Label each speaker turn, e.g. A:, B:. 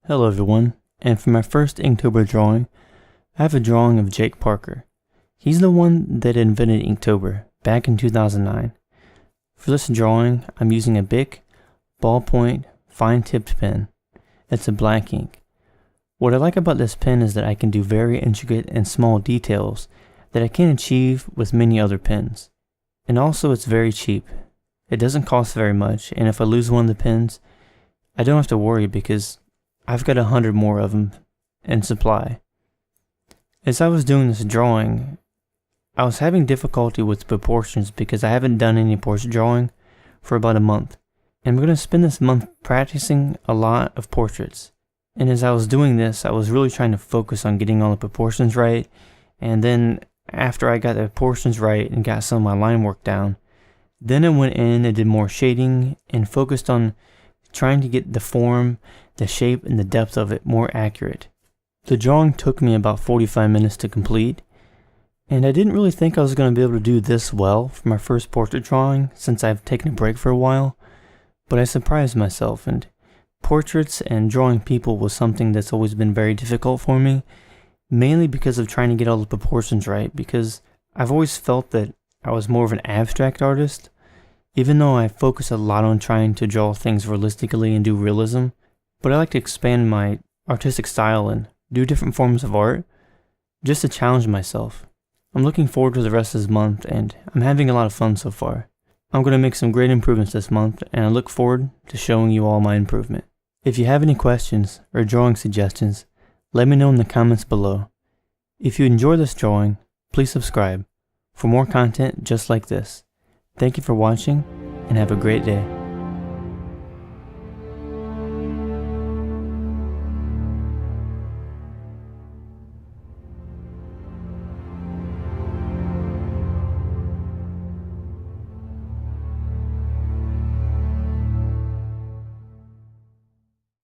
A: Hello everyone, and for my first Inktober drawing, I have a drawing of Jake Parker. He's the one that invented Inktober back in 2009. For this drawing, I'm using a BIC Ballpoint Fine tipped pen. It's a black ink. What I like about this pen is that I can do very intricate and small details that I can't achieve with many other pens. And also it's very cheap. It doesn't cost very much, and if I lose one of the pens, I don't have to worry because I've got 100 more of them in supply. As I was doing this drawing, I was having difficulty with proportions because I haven't done any portrait drawing for about a month. And I'm going to spend this month practicing a lot of portraits. And as I was doing this, I was really trying to focus on getting all the proportions right. And then after I got the proportions right and got some of my line work down, then I went in and did more shading and focused on trying to get the form, the shape, and the depth of it more accurate. The drawing took me about 45 minutes to complete, and I didn't really think I was going to be able to do this well for my first portrait drawing since I've taken a break for a while, but I surprised myself, and portraits and drawing people was something that's always been very difficult for me, mainly because of trying to get all the proportions right, because I've always felt that I was more of an abstract artist. Even though I focus a lot on trying to draw things realistically and do realism, but I like to expand my artistic style and do different forms of art, just to challenge myself. I'm looking forward to the rest of this month, and I'm having a lot of fun so far. I'm going to make some great improvements this month, and I look forward to showing you all my improvement. If you have any questions or drawing suggestions, let me know in the comments below. If you enjoy this drawing, please subscribe for more content just like this. Thank you for watching, and have a great day.